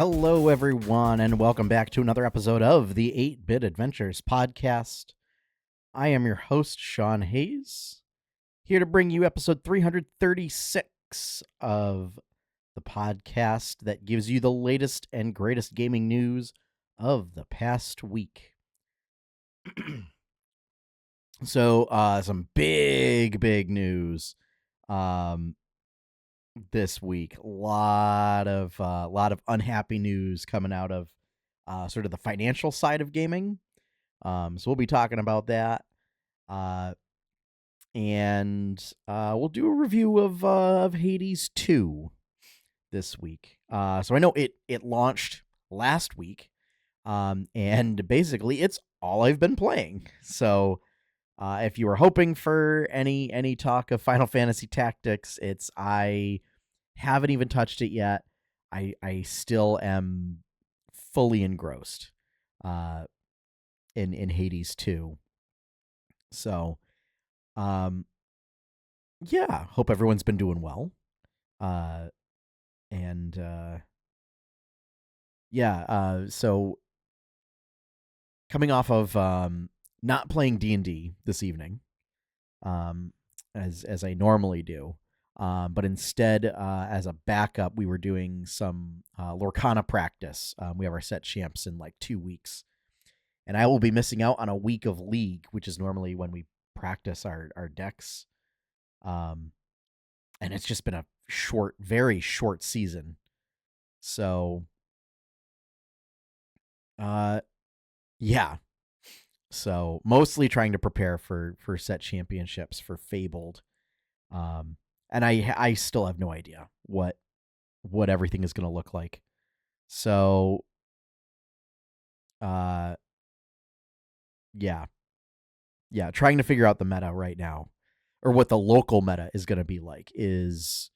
Hello, everyone, and welcome back to another episode of the 8-Bit Adventures podcast. I am your host, Sean Hayes, here to bring you episode 336 of the podcast that gives you the latest and greatest gaming news of the past week. So, some big news this week. A lot of unhappy news coming out of sort of the financial side of gaming. So we'll be talking about that, and we'll do a review of Hades 2 this week. So I know it launched last week, and basically it's all I've been playing. So if you were hoping for any talk of Final Fantasy Tactics, I haven't even touched it yet. I still am fully engrossed in Hades 2. So yeah, hope everyone's been doing well. So coming off of not playing D&D this evening, as I normally do, but instead, as a backup, we were doing some Lorcana practice. We have our set champs in like 2 weeks, and I will be missing out on a week of League, which is normally when we practice our decks. And it's just been a very short season. So, yeah. So mostly trying to prepare for set championships for Fabled. And I still have no idea what everything is going to look like. So, yeah, trying to figure out the meta right now, or what the local meta is going to be like, is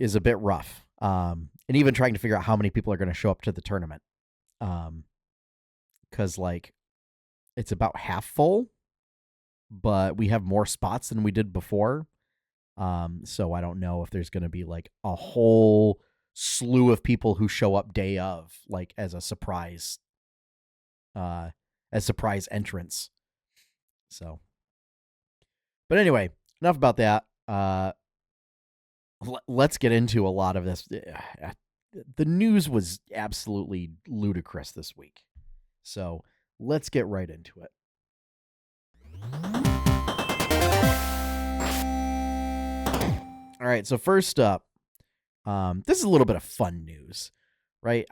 a bit rough. And even trying to figure out how many people are going to show up to the tournament. Because like it's about half full, but we have more spots than we did before. So I don't know if there's going to be like a whole slew of people who show up day of, like as a surprise entrance. So, but anyway, enough about that. Let's get into a lot of this. The news was absolutely ludicrous this week. So let's get right into it. All right, so first up, this is a little bit of fun news, right?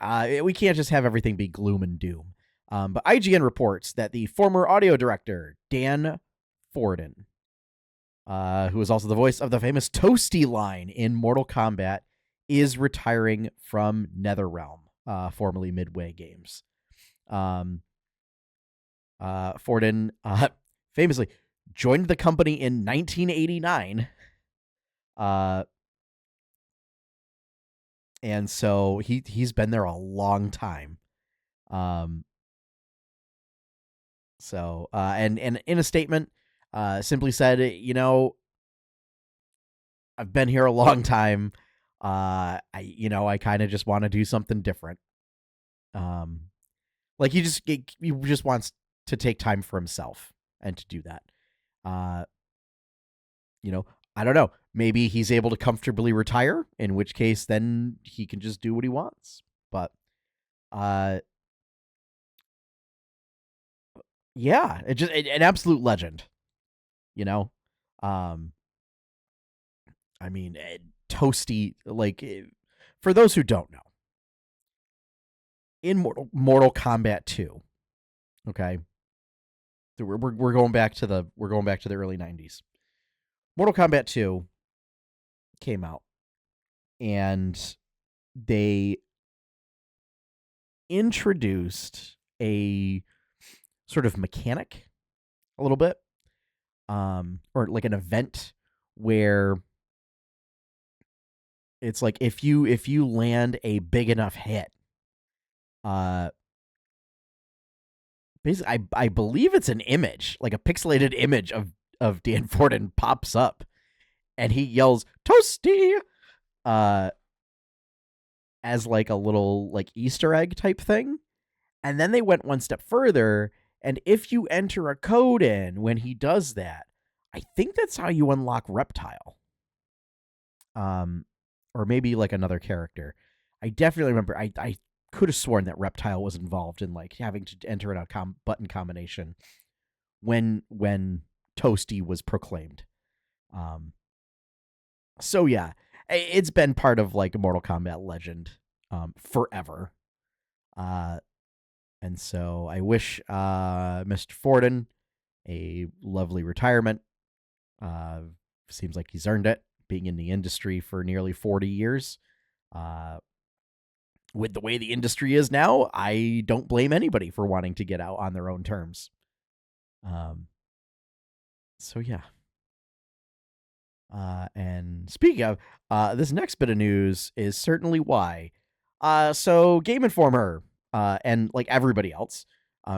We can't just have everything be gloom and doom. But IGN reports that the former audio director, Dan Forden, who is also the voice of the famous Toasty line in Mortal Kombat, is retiring from NetherRealm, formerly Midway Games. Forden famously joined the company in 1989. And so he's been there a long time. So and in a statement, simply said, I've been here a long time. I kind of just want to do something different. Like he just wants to take time for himself and to do that. I don't know. Maybe he's able to comfortably retire, in which case then he can just do what he wants. But yeah, an absolute legend. I mean, Toasty, like, for those who don't know, in Mortal Kombat 2, okay, we're going back to the early 90s. Mortal Kombat 2 came out, and they introduced a sort of mechanic a little bit, or like an event where it's like if you land a big enough hit, basically I believe it's an image, like a pixelated image of Dan Forden pops up, and he yells "Toasty," as like a little like Easter egg type thing. And then they went one step further, and if you enter a code in when he does that, I think that's how you unlock Reptile. Or maybe like another character. I definitely remember I could have sworn that Reptile was involved in like having to enter in a button combination when Toasty was proclaimed. So yeah, it's been part of like Mortal Kombat legend forever. And so I wish Mr. Forden a lovely retirement. Seems like he's earned it, being in the industry for nearly 40 years. With the way the industry is now, I don't blame anybody for wanting to get out on their own terms. So yeah. And speaking of, this next bit of news is certainly why. So Game Informer, and like everybody else,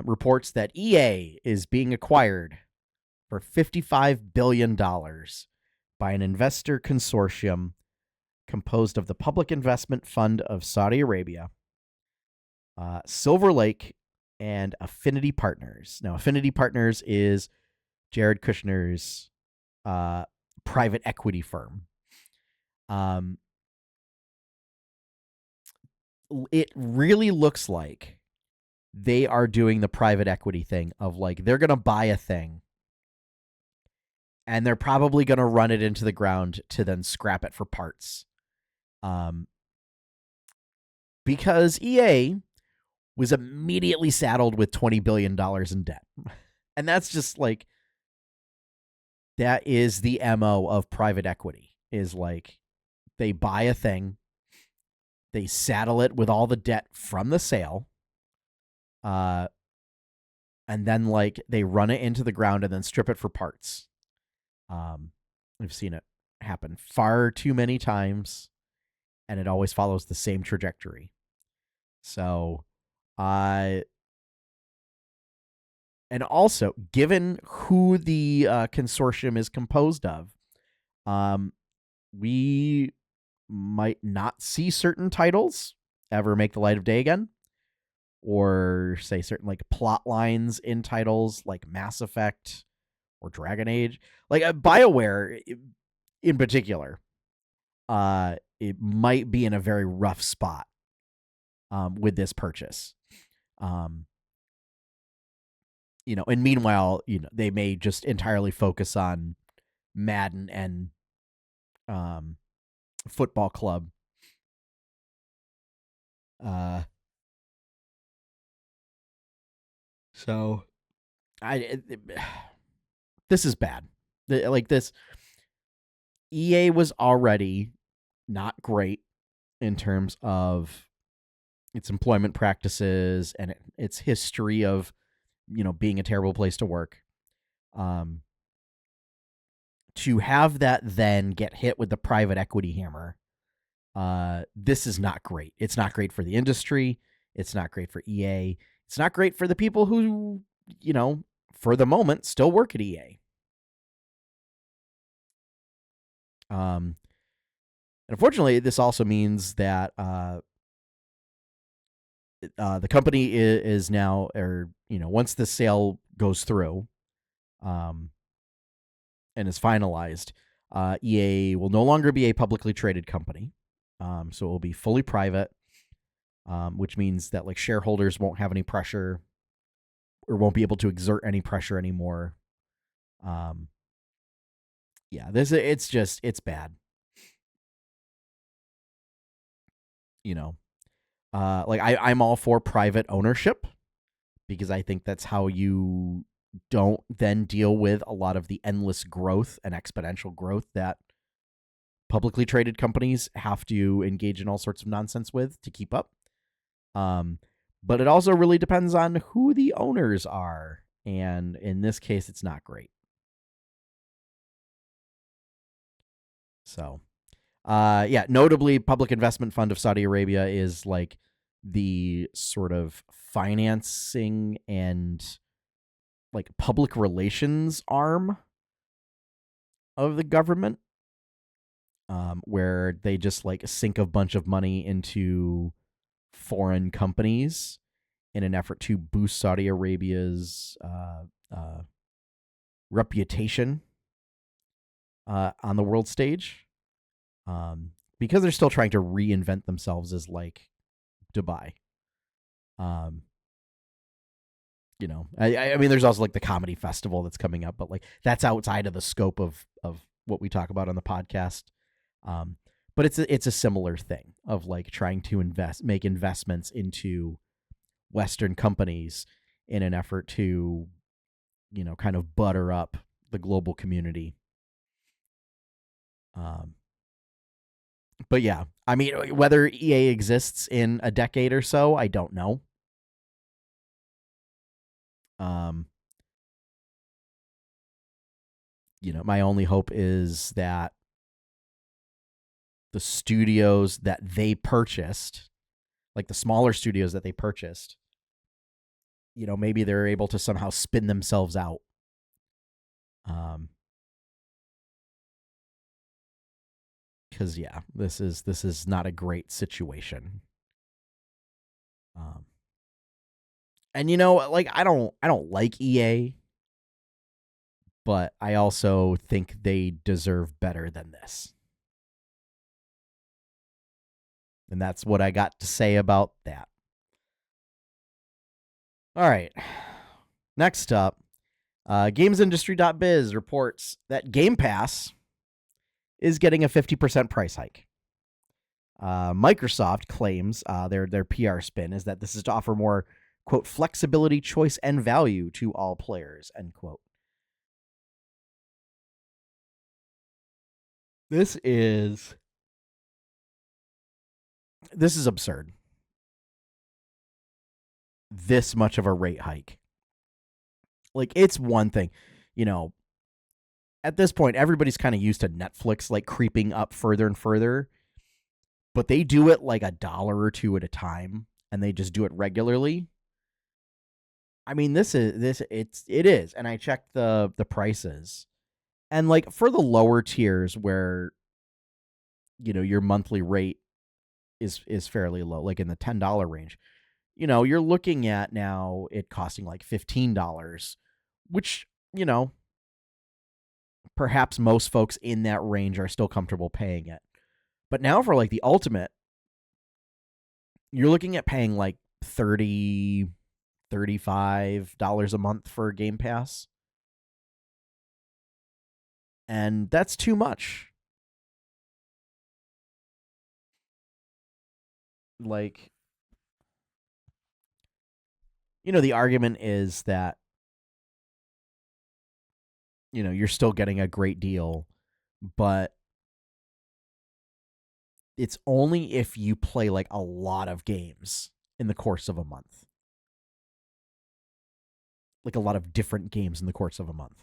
reports that EA is being acquired for $55 billion by an investor consortium composed of the Public Investment Fund of Saudi Arabia, Silver Lake, and Affinity Partners. Now, Affinity Partners is Jared Kushner's private equity firm. It really looks like they are doing the private equity thing of like they're going to buy a thing and they're probably going to run it into the ground to then scrap it for parts. Because EA was immediately saddled with $20 billion in debt. And that's just like, that is the MO of private equity, is like they buy a thing, they saddle it with all the debt from the sale, and then like they run it into the ground and then strip it for parts. We've seen it happen far too many times, and it always follows the same trajectory. So, and also, given who the consortium is composed of, we might not see certain titles ever make the light of day again, or say certain like plot lines in titles like Mass Effect or Dragon Age, like BioWare in particular. It might be in a very rough spot with this purchase. And meanwhile, they may just entirely focus on Madden and Football Club. So this is bad. Like this, EA was already not great in terms of its employment practices and its history of, being a terrible place to work. To have that then get hit with the private equity hammer, this is not great. It's not great for the industry. It's not great for EA. It's not great for the people who, for the moment, still work at EA. And unfortunately, this also means that the company is now, or once the sale goes through, and is finalized, EA will no longer be a publicly traded company. So it will be fully private, which means that like shareholders won't have any pressure or won't be able to exert any pressure anymore. Yeah, it's bad. Like I'm all for private ownership because I think that's how you don't then deal with a lot of the endless growth and exponential growth that publicly traded companies have to engage in all sorts of nonsense with to keep up. But it also really depends on who the owners are. And in this case, it's not great. So, notably, Public Investment Fund of Saudi Arabia is like the sort of financing and like public relations arm of the government. where they just like sink a bunch of money into foreign companies in an effort to boost Saudi Arabia's reputation on the world stage, because they're still trying to reinvent themselves as like Dubai. I mean, there's also like the comedy festival that's coming up, but like that's outside of the scope of what we talk about on the podcast. But it's a similar thing of like trying to make investments into Western companies in an effort to, kind of butter up the global community. But yeah, I mean, whether EA exists in a decade or so, I don't know. My only hope is that the studios that they purchased, like the smaller studios that they purchased, maybe they're able to somehow spin themselves out. Because yeah, this is not a great situation. And like I don't like EA, but I also think they deserve better than this. And that's what I got to say about that. All right. Next up, Gamesindustry.biz reports that Game Pass is getting a 50% price hike. Microsoft claims their PR spin is that this is to offer more, quote, flexibility, choice, and value to all players, end quote. This is absurd. This much of a rate hike. Like, it's one thing, at this point, everybody's kind of used to Netflix like creeping up further and further, but they do it like $1 or $2 at a time, and they just do it regularly. I mean, it is, and I checked the prices, and like for the lower tiers where your monthly rate is fairly low, like in the $10 range, you're looking at now it costing like $15, which perhaps most folks in that range are still comfortable paying it. But now for like the ultimate, you're looking at paying like $30, $35 a month for Game Pass. And that's too much. Like, the argument is that, you're still getting a great deal, but it's only if you play like a lot of games in the course of a month. Like a lot of different games in the course of a month.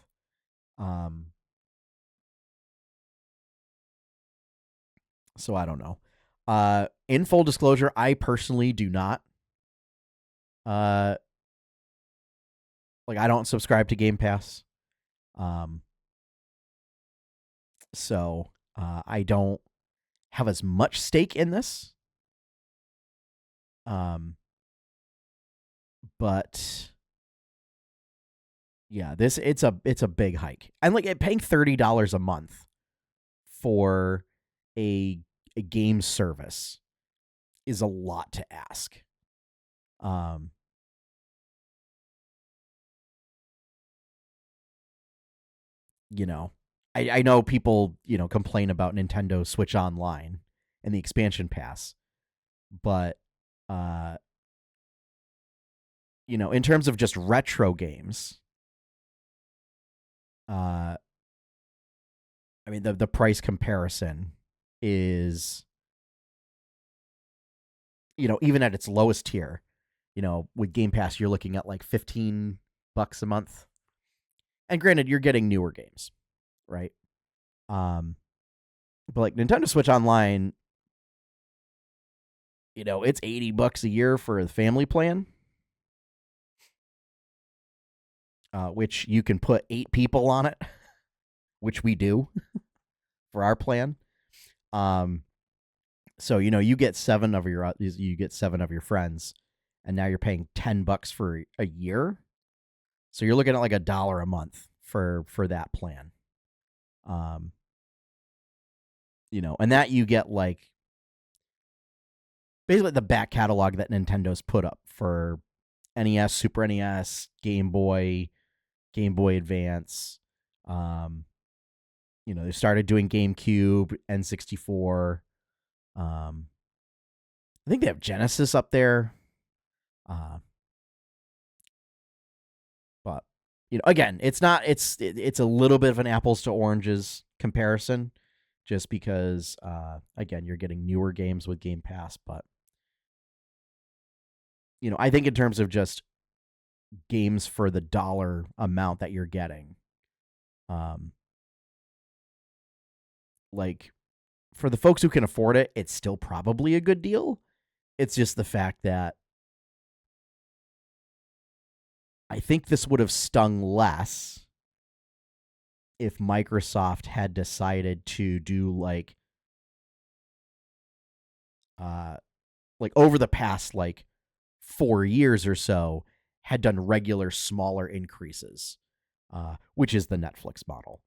So I don't know. In full disclosure, I personally do not. Like I don't subscribe to Game Pass. So I don't have as much stake in this. But yeah, it's a big hike. And like paying $30 a month for a game service is a lot to ask. I know people, complain about Nintendo Switch Online and the expansion pass, but in terms of just retro games, I mean the price comparison is, even at its lowest tier, with Game Pass you're looking at like $15 a month. And granted, you're getting newer games, right? But like Nintendo Switch Online, it's $80 a year for the family plan, which you can put 8 people on it, which we do for our plan. So you get seven of your friends, and now you're paying $10 for a year. So you're looking at like $1 a month for that plan. And that you get like basically the back catalog that Nintendo's put up for NES, Super NES, Game Boy Advance. They started doing GameCube, N64. I think they have Genesis up there. But again, it's not. It's a little bit of an apples to oranges comparison, just because again, you're getting newer games with Game Pass. But I think in terms of just games for the dollar amount that you're getting, like for the folks who can afford it, it's still probably a good deal. It's just the fact that I think this would have stung less if Microsoft had decided to do like over the past like 4 years or so, had done regular smaller increases, which is the Netflix model.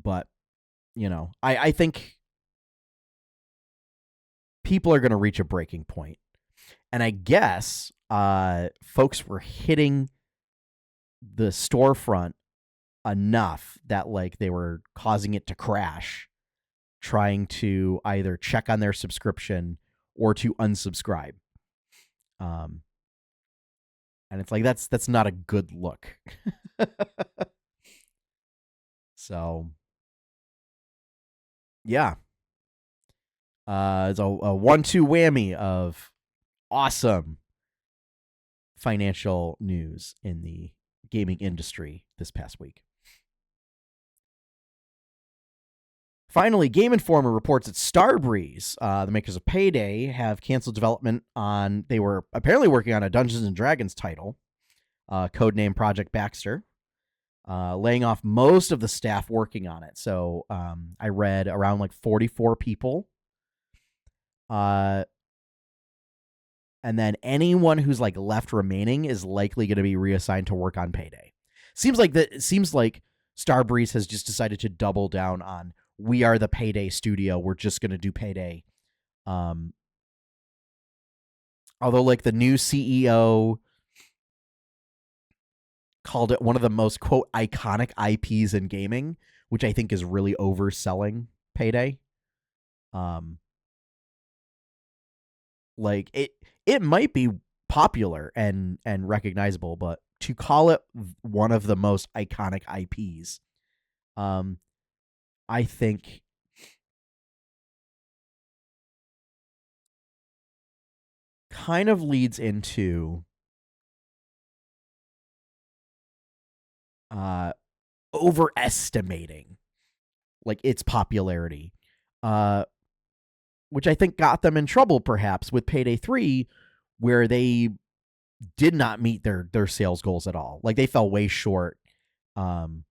But I think people are going to reach a breaking point, and I guess folks were hitting the storefront enough that like they were causing it to crash, trying to either check on their subscription or to unsubscribe. And it's like that's not a good look. So yeah. It's a 1-2 whammy of awesome financial news in the gaming industry this past week. Finally, Game Informer reports that Starbreeze, the makers of Payday, have canceled development on. They were apparently working on a Dungeons and Dragons title, codename Project Baxter, laying off most of the staff working on it. So I read around like 44 people. And then anyone who's like left remaining is likely going to be reassigned to work on Payday. Seems like Starbreeze has just decided to double down on, we are the Payday studio. We're just going to do Payday. Although like the new CEO called it one of the most, quote, iconic IPs in gaming, which I think is really overselling Payday. Like it might be popular and recognizable, but to call it one of the most iconic IPs, I think kind of leads into overestimating like its popularity, which I think got them in trouble perhaps with Payday 3, where they did not meet their sales goals at all. Like they fell way short. And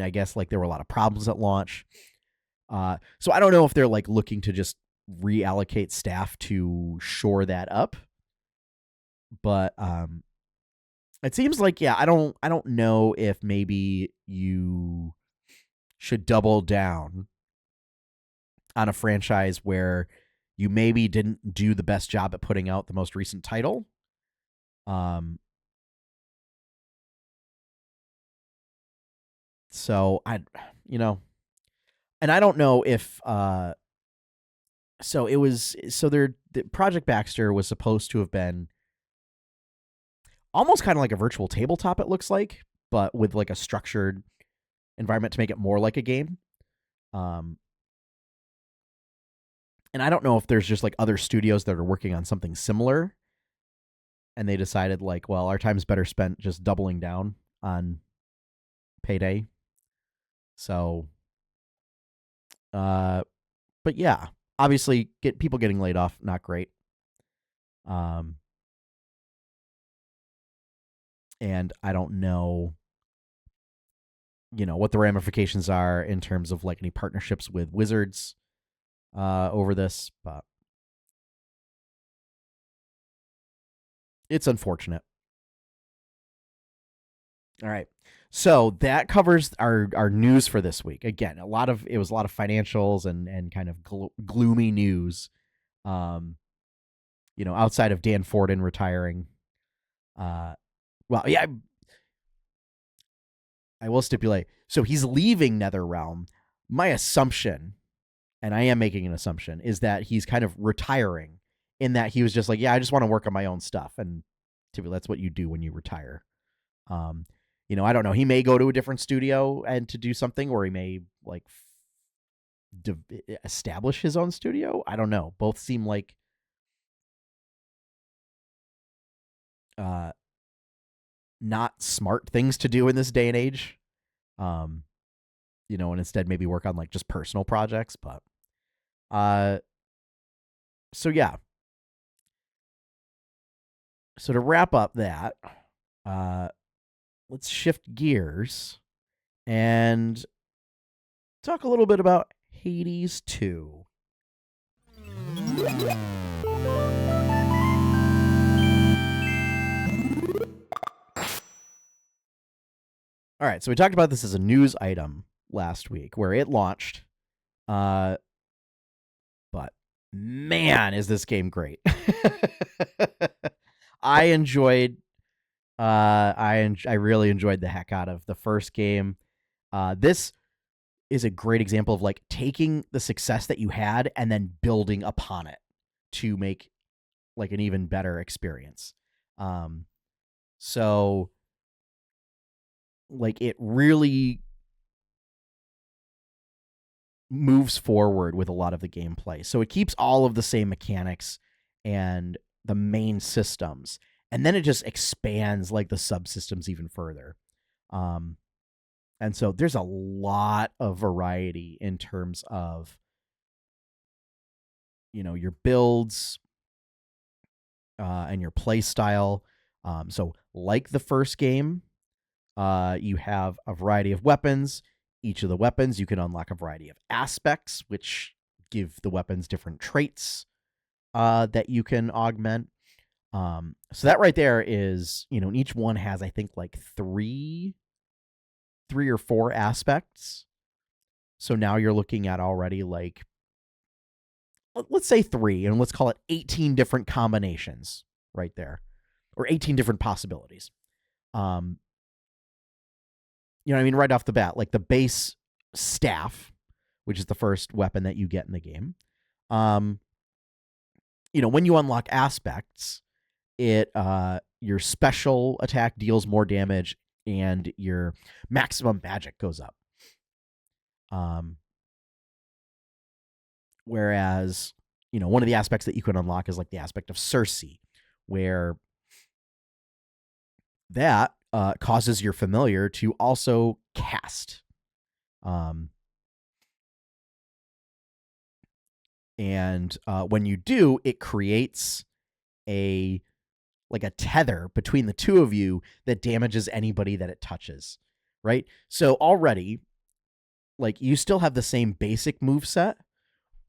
I guess like there were a lot of problems at launch. So I don't know if they're like looking to just reallocate staff to shore that up. But it seems like, yeah, I don't know if maybe you should double down on a franchise where you maybe didn't do the best job at putting out the most recent title. So and I don't know if the Project Baxter was supposed to have been almost kind of like a virtual tabletop, it looks like, but with like a structured environment to make it more like a game. And I don't know if there's just like other studios that are working on something similar, and they decided like, well, our time's better spent just doubling down on Payday. So, but yeah, obviously, people getting laid off, not great. And I don't know what the ramifications are in terms of like any partnerships with Wizards over this, but it's unfortunate. All right. So that covers our news for this week. Again, it was a lot of financials and kind of gloomy news. Outside of Dan Forden retiring. Well, yeah, I will stipulate. So he's leaving NetherRealm. My assumption, and I am making an assumption, is that he's kind of retiring in that he was just like, yeah, I just want to work on my own stuff. And typically that's what you do when you retire. I don't know. He may go to a different studio and to do something, or he may like establish his own studio. I don't know. Both seem like not smart things to do in this day and age. And instead maybe work on like just personal projects. But so yeah. So to wrap up that, let's shift gears and talk a little bit about Hades 2. All right, so we talked about this as a news item last week where it launched. But man, is this game great. I enjoyed I really enjoyed the heck out of the first game. This is a great example of like taking the success that you had and then building upon it to make like an even better experience. So like it really moves forward with a lot of the gameplay. So it keeps all of the same mechanics and the main systems, and then it just expands like the subsystems even further. And so there's a lot of variety in terms of your builds and your play style. So like the first game, you have a variety of weapons. Each of the weapons, you can unlock a variety of aspects, which give the weapons different traits that you can augment. So that right there is, and each one has, I think, like three or four aspects. So now you're looking at already like, let's say 3, and let's call it 18 different combinations right there, or 18 different possibilities. Right off the bat, like the base staff, which is the first weapon that you get in the game. When you unlock aspects, it your special attack deals more damage and your maximum magic goes up. Whereas, one of the aspects that you can unlock is like the aspect of Circe, where that causes your familiar to also cast. And when you do, it creates a tether between the two of you that damages anybody that it touches, right? So already, like, you still have the same basic moveset,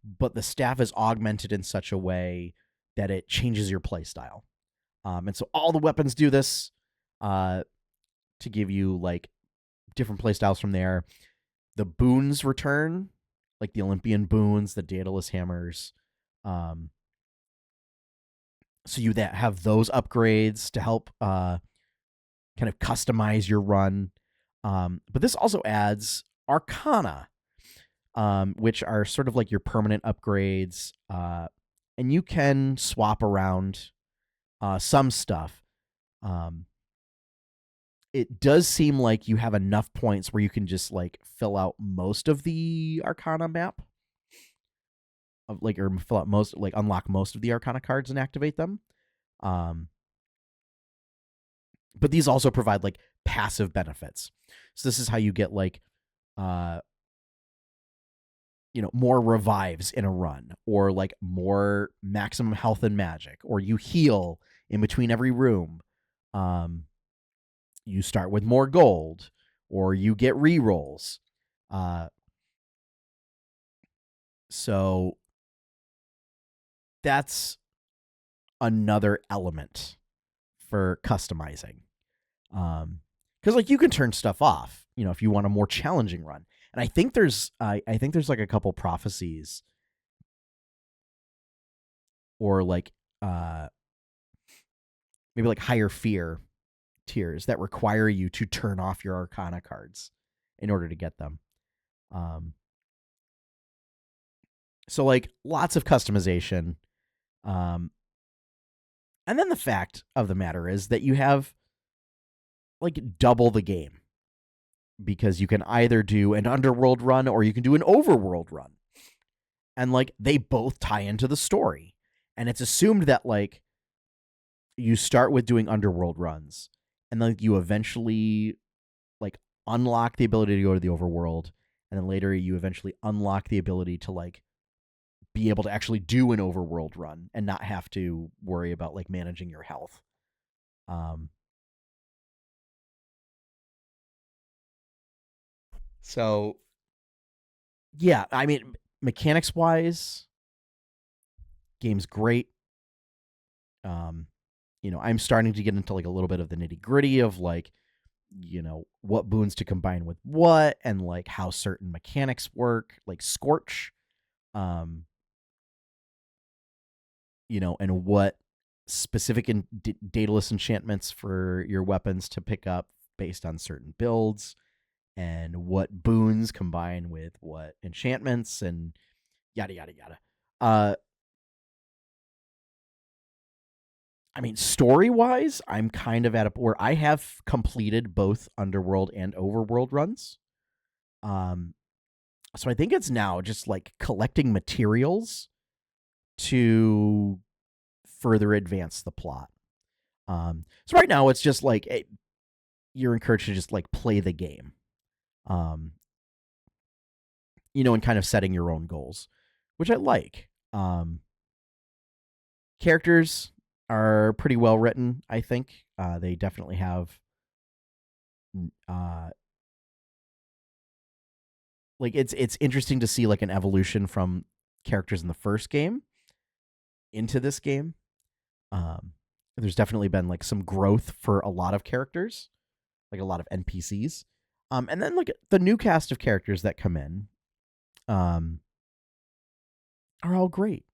but the staff is augmented in such a way that it changes your playstyle. And so all the weapons do this to give you like different playstyles from there. The boons return, like the Olympian boons, the Daedalus hammers. So you that have those upgrades to help kind of customize your run. But this also adds Arcana, which are sort of like your permanent upgrades. And you can swap around some stuff. It does seem like you have enough points where you can just like fill out most of the Arcana map. Or fill out most, like unlock most of the Arcana cards and activate them. But these also provide like passive benefits. So this is how you get like, more revives in a run, or like more maximum health and magic, or you heal in between every room. You start with more gold, or you get rerolls. So that's another element for customizing. Because like you can turn stuff off, if you want a more challenging run. And I think there's like a couple prophecies or like maybe like higher fear tiers that require you to turn off your Arcana cards in order to get them. So like lots of customization. And then the fact of the matter is that you have like double the game, because you can either do an underworld run or you can do an overworld run. And like they both tie into the story. And it's assumed that like you start with doing underworld runs and then you eventually like unlock the ability to go to the overworld, and then later you eventually unlock the ability to like be able to actually do an overworld run and not have to worry about like managing your health. So yeah, I mean, mechanics wise, game's great. I'm starting to get into like a little bit of the nitty gritty of like, what boons to combine with what, and like how certain mechanics work, like Scorch, and what specific dataless enchantments for your weapons to pick up based on certain builds, and what boons combine with what enchantments, and yada yada yada. I mean, story-wise, I'm kind of at a where I have completed both Underworld and Overworld runs. So I think it's now just like collecting materials to further advance the plot. So right now it's just like you're encouraged to just like play the game, and kind of setting your own goals, which I like. Characters are pretty well written, I think. They definitely have like it's interesting to see like an evolution from characters in the first game into this game. There's definitely been like some growth for a lot of characters, like a lot of NPCs. And then like the new cast of characters that come in are all great.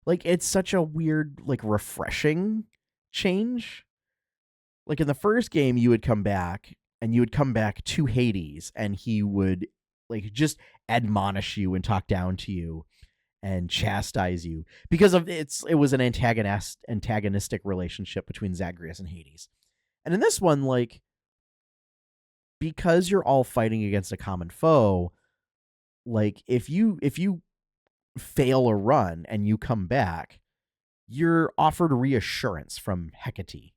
Like it's such a weird, like refreshing change. Like in the first game, you would come back to Hades, and he would like just admonish you and talk down to you and chastise you because of it was an antagonistic relationship between Zagreus and Hades. And in this one, like, because you're all fighting against a common foe, like if you fail a run and you come back, you're offered reassurance from Hecate,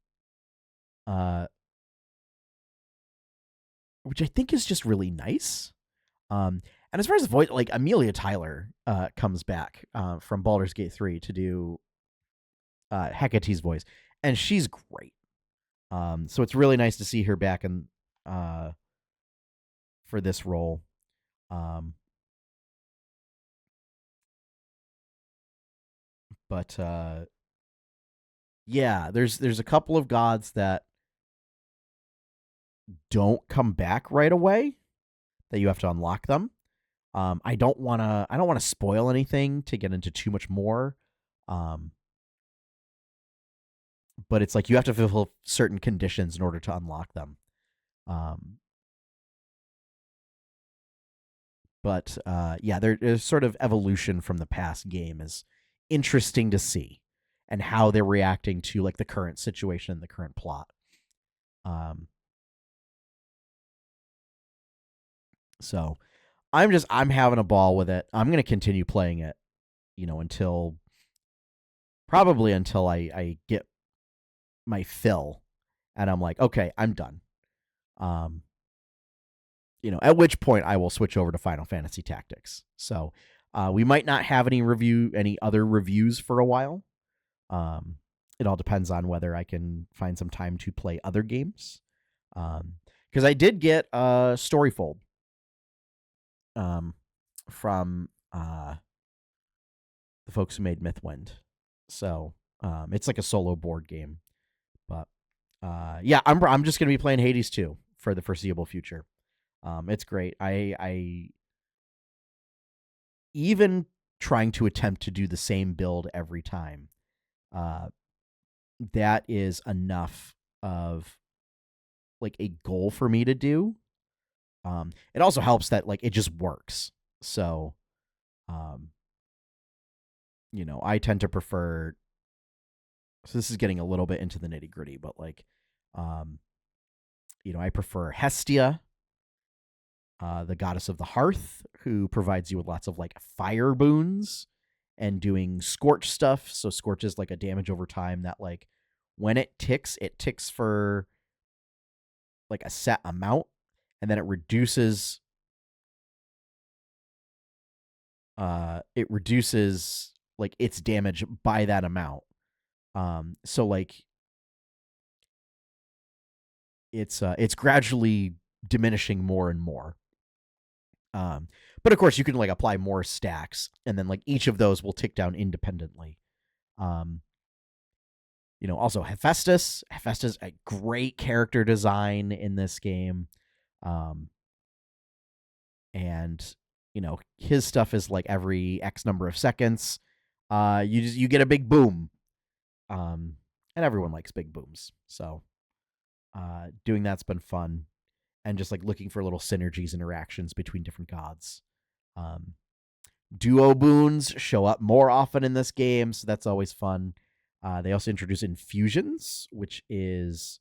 which I think is just really nice. And as far as the voice, like Amelia Tyler comes back from Baldur's Gate 3 to do Hecate's voice, and she's great. So it's really nice to see her back in for this role. But yeah, there's a couple of gods that don't come back right away, that you have to unlock them. I don't wanna spoil anything to get into too much more. But it's like you have to fulfill certain conditions in order to unlock them. But yeah, there's sort of evolution from the past game is interesting to see, and how they're reacting to like the current situation, the current plot. So I'm having a ball with it. I'm gonna continue playing it, until I get my fill, and I'm like, okay, I'm done. At which point I will switch over to Final Fantasy Tactics. So we might not have any other reviews for a while. It all depends on whether I can find some time to play other games. because I did get a Storyfold from the folks who made Mythwind. So it's like a solo board game. But yeah, I'm just gonna be playing Hades 2 for the foreseeable future. It's great. I even trying to attempt to do the same build every time. That is enough of like a goal for me to do. It also helps that like it just works. So, um, I tend to prefer. So this is getting a little bit into the nitty gritty, but like, um, I prefer Hestia, the goddess of the hearth, who provides you with lots of like fire boons and doing scorch stuff. So scorch is like a damage over time that like when it ticks for like a set amount, and then it reduces like its damage by that amount. So like it's gradually diminishing more and more. But of course you can like apply more stacks, and then like each of those will tick down independently. Um, also Hephaestus. Hephaestus, a great character design in this game. And his stuff is like every X number of seconds, you get a big boom. And everyone likes big booms. So doing that's been fun, and just like looking for little synergies, interactions between different gods. Duo boons show up more often in this game, so that's always fun. They also introduce infusions, which is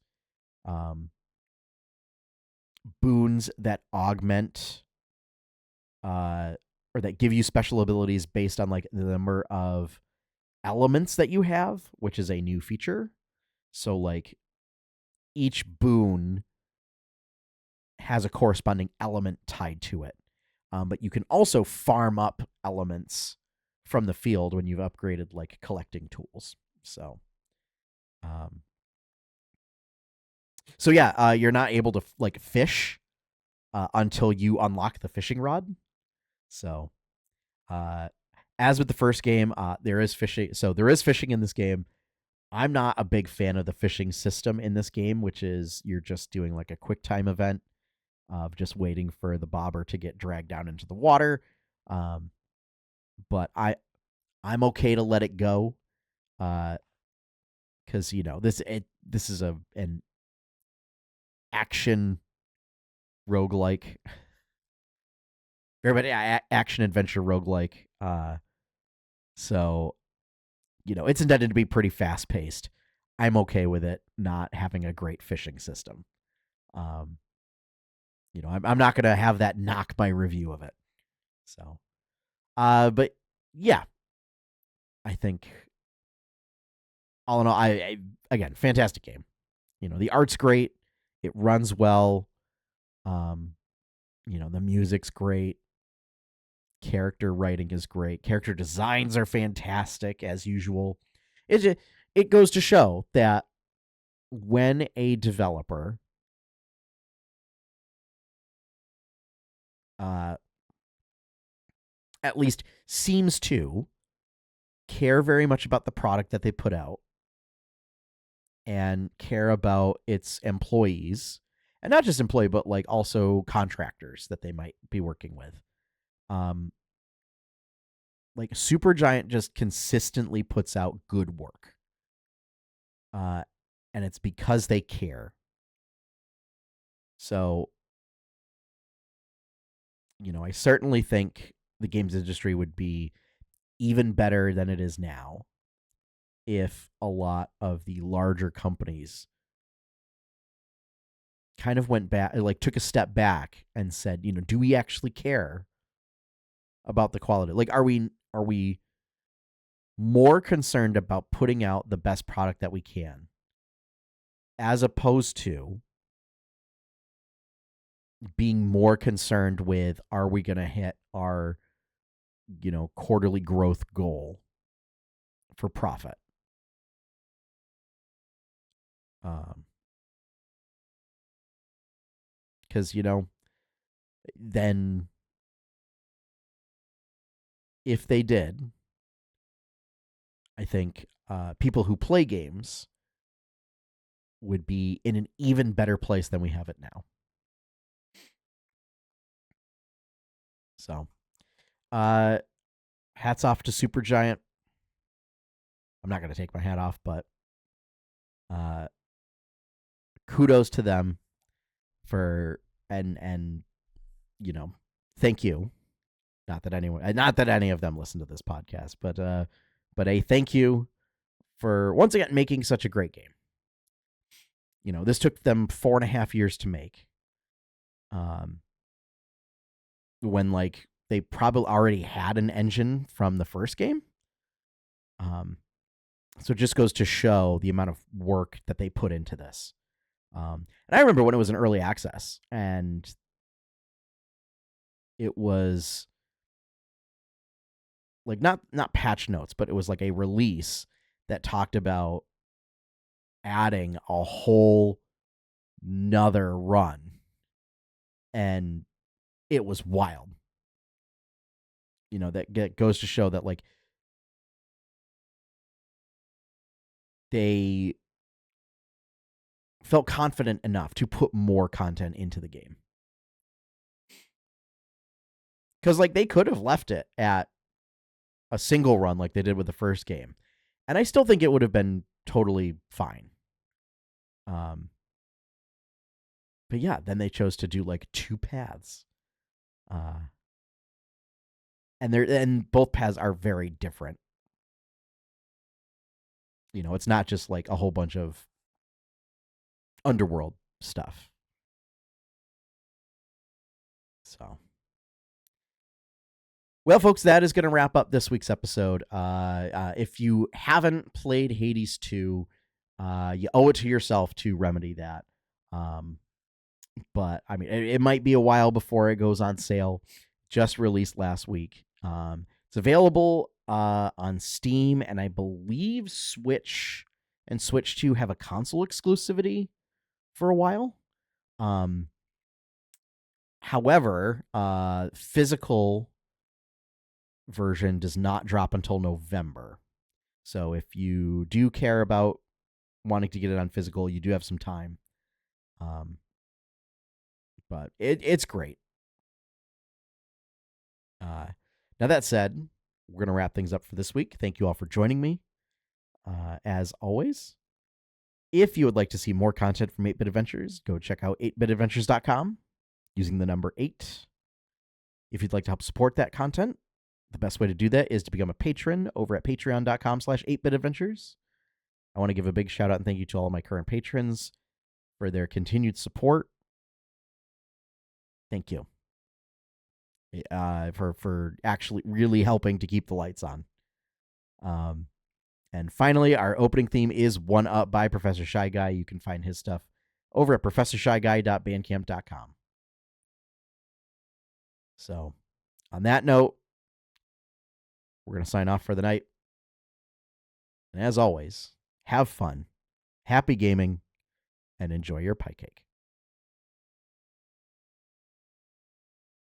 boons that augment or that give you special abilities based on like the number of elements that you have, which is a new feature. So like each boon has a corresponding element tied to it. But you can also farm up elements from the field when you've upgraded like collecting tools. So yeah, you're not able to like fish until you unlock the fishing rod. So as with the first game, there is fishing. So there is fishing in this game. I'm not a big fan of the fishing system in this game, which is you're just doing like a quick time event of just waiting for the bobber to get dragged down into the water. But I'm okay to let it go, because this is an action roguelike, everybody action adventure roguelike. So it's intended to be pretty fast paced. I'm okay with it not having a great fishing system. I'm not gonna have that knock my review of it. So, but yeah, I think all in all, I again, fantastic game. The art's great, it runs well. The music's great, character writing is great, character designs are fantastic as usual. It goes to show that when a developer at least seems to care very much about the product that they put out and care about its employees, and not just employee, but like also contractors that they might be working with. Like Supergiant just consistently puts out good work. And it's because they care. So, I certainly think the games industry would be even better than it is now if a lot of the larger companies kind of went back, like took a step back and said, do we actually care about the quality? Like, are we more concerned about putting out the best product that we can, as opposed to being more concerned with, are we going to hit our quarterly growth goal for profit? because, then if they did, I think people who play games would be in an even better place than we have it now. So, hats off to Supergiant. I'm not going to take my hat off, but kudos to them for and thank you. Not that any of them listen to this podcast, but a thank you for once again making such a great game. This took them 4.5 years to make. When they probably already had an engine from the first game. So it just goes to show the amount of work that they put into this. And I remember when it was in early access, and it was not patch notes, but it was like a release that talked about adding a whole nother run, and it was wild. That goes to show that they felt confident enough to put more content into the game. Because they could have left it at a single run like they did with the first game, and I still think it would have been totally fine. But yeah, then they chose to do 2 paths. And both paths are very different. It's not just a whole bunch of underworld stuff. So, well, folks, that is going to wrap up this week's episode. If you haven't played Hades 2, you owe it to yourself to remedy that. But I mean, it might be a while before it goes on sale. Just released last week. It's available on Steam, and I believe Switch and Switch 2 have a console exclusivity for a while. However, physical version does not drop until November. So if you do care about wanting to get it on physical, you do have some time. But it's great. Now that said, we're going to wrap things up for this week. Thank you all for joining me. As always, if you would like to see more content from 8-Bit Adventures, go check out 8bitadventures.com using the number 8. If you'd like to help support that content, the best way to do that is to become a patron over at patreon.com/8bitadventures. I want to give a big shout out and thank you to all of my current patrons for their continued support. Thank you. For actually really helping to keep the lights on. And finally, our opening theme is One Up by Professor Shy Guy. You can find his stuff over at professorshyguy.bandcamp.com. So, on that note, we're going to sign off for the night. And as always, have fun, happy gaming, and enjoy your pie cake.